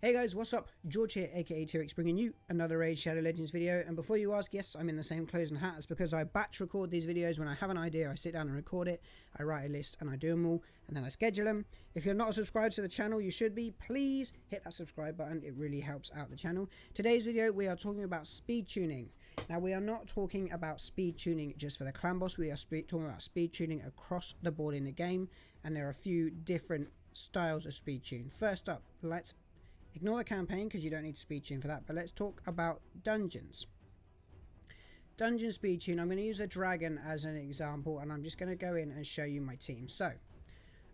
Hey guys, what's up? George here, aka T-WreckSs, bringing you another Raid Shadow Legends video. And before you ask, yes, I'm in the same clothes and hat. It's because I batch record these videos. When I have an idea, I sit down and record it. I write a list and I do them all, and then I schedule them. If you're not subscribed to the channel, you should be. Please hit that subscribe button. It really helps out the channel. Today's video, we are talking about speed tuning. Now, we are not talking about speed tuning just for the clan boss. We are talking about speed tuning across the board in the game. And there are a few different styles of speed tune. First up, let's ignore the campaign because you don't need to speed tune for that, but let's talk about dungeons. Dungeon speed tune, I'm going to use a dragon as an example, and I'm just going to go in and show you my team. So,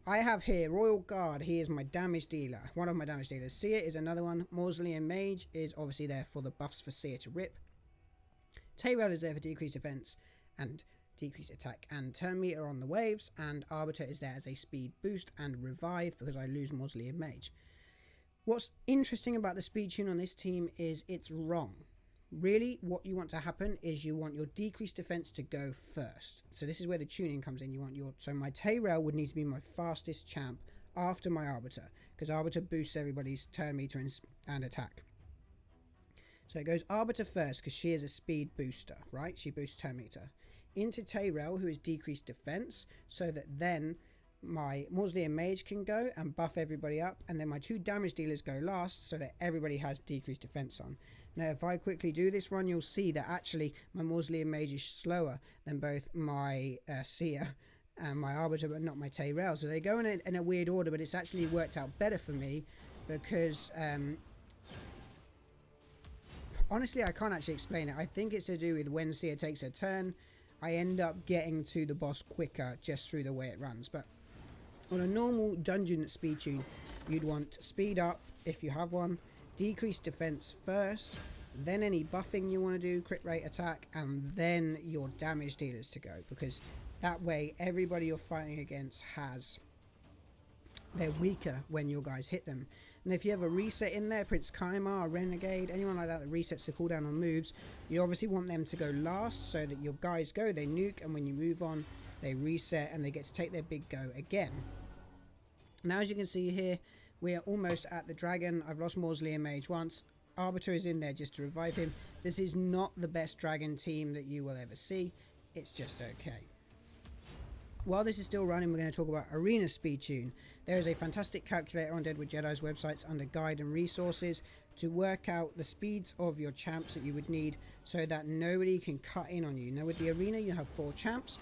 I have here Royal Guard. He is my damage dealer, one of my damage dealers. Seer is another one. Mausoleum Mage is obviously there for the buffs for Seer to rip. T-WreckSs is there for decreased defense and decreased attack and turn meter on the waves, and Arbiter is there as a speed boost and revive because I lose Mausoleum Mage. What's interesting about the speed tune on this team is it's wrong. Really, what you want to happen is you want your decreased defense to go first. So this is where the tuning comes in. You want your my T-WreckSs would need to be my fastest champ after my Arbiter, because Arbiter boosts everybody's turn meter and attack. So it goes Arbiter first because she is a speed booster, right? She boosts turn meter. Into T-WreckSs, who is decreased defense, so that then my Mausoleum Mage can go and buff everybody up, and then my two damage dealers go last so that everybody has decreased defense on. Now if I quickly do this run, you'll see that actually my Mausoleum Mage is slower than both my Seer and my Arbiter, but not my T-WreckSs. So they go in a weird order, but it's actually worked out better for me because honestly I can't actually explain it. I think it's to do with when Seer takes her turn, I end up getting to the boss quicker just through the way it runs. But on a normal dungeon speed tune, you'd want speed up if you have one, decreased defense first, then any buffing you want to do, crit rate, attack, and then your damage dealers to go, because that way everybody you're fighting against they're weaker when your guys hit them. And if you have a reset in there, Prince Kaimar, Renegade, anyone like that that resets the cooldown on moves, you obviously want them to go last so that your guys go, they nuke, and when you move on, they reset and they get to take their big go again. Now as you can see here, we are almost at the dragon. I've lost Mausoleum Mage once. Arbiter is in there just to revive him. This is not the best dragon team that you will ever see. It's just okay. While this is still running, we're going to talk about Arena Speed Tune. There is a fantastic calculator on Deadwood Jedi's websites under Guide and Resources to work out the speeds of your champs that you would need so that nobody can cut in on you. Now with the Arena, you have 4 champs.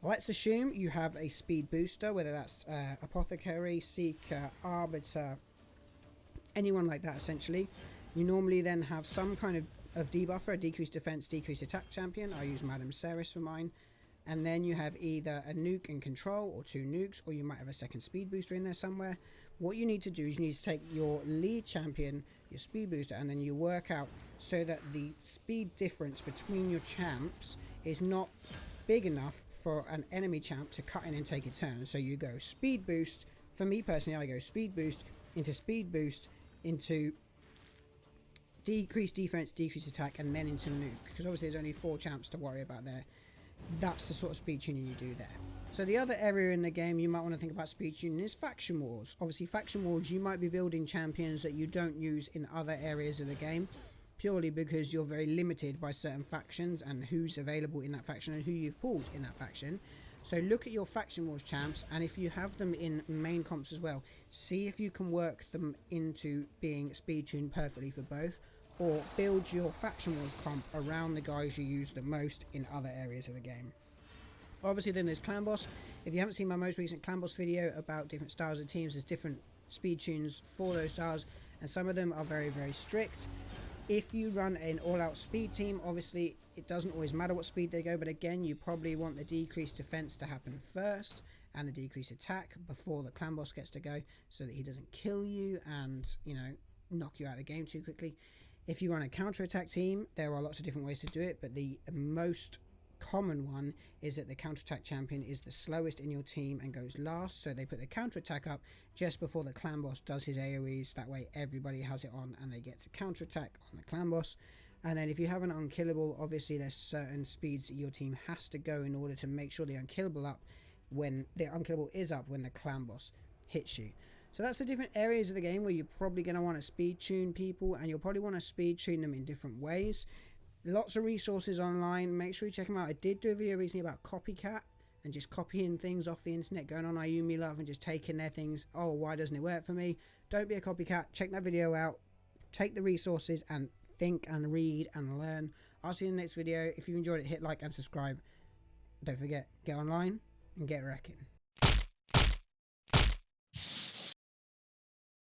Let's assume you have a speed booster, whether that's Apothecary, Seeker, Arbiter, anyone like that essentially. You normally then have some kind of debuffer, a decreased defense, decreased attack champion. I use Madame Ceres for mine. And then you have either a nuke and control or 2 nukes, or you might have a second speed booster in there somewhere. What you need to do is you need to take your lead champion, your speed booster, and then you work out so that the speed difference between your champs is not big enough for an enemy champ to cut in and take a turn. So you go speed boost. For me personally, I go speed boost into decreased defense, decreased attack, and then into nuke, because obviously there's only 4 champs to worry about there. That's the sort of speed tuning you do there. So the other area in the game you might want to think about speed tuning is faction wars. Obviously faction wars, you might be building champions that you don't use in other areas of the game, purely because you're very limited by certain factions and who's available in that faction and who you've pulled in that faction. So look at your faction wars champs, and if you have them in main comps as well, see if you can work them into being speed tuned perfectly for both, or build your faction wars comp around the guys you use the most in other areas of the game. Obviously then there's clan boss. If you haven't seen my most recent clan boss video about different styles of teams, there's different speed tunes for those styles, and some of them are very, very strict. If you run an all-out speed team, obviously it doesn't always matter what speed they go, but again you probably want the decreased defense to happen first and the decreased attack before the clan boss gets to go, so that he doesn't kill you and, you know, knock you out of the game too quickly. If you run a counter-attack team, there are lots of different ways to do it, but the most common one is that the counter-attack champion is the slowest in your team and goes last, so they put the counter-attack up just before the clan boss does his AoEs. That way everybody has it on and they get to counter-attack on the clan boss. And then if you have an unkillable, obviously there's certain speeds that your team has to go in order to make sure the unkillable is up when the clan boss hits you. So that's the different areas of the game where you're probably going to want to speed tune people, and you'll probably want to speed tune them in different ways. Lots of resources online, make sure you check them out. I did do a video recently about copycat and just copying things off the internet, going on Ayumi Love and just taking their things. Oh, why doesn't it work for me? Don't be a copycat. Check that video out. Take the resources and think and read and learn. I'll see you in the next video. If you enjoyed it, hit like and subscribe. Don't forget, get online and get wrecking.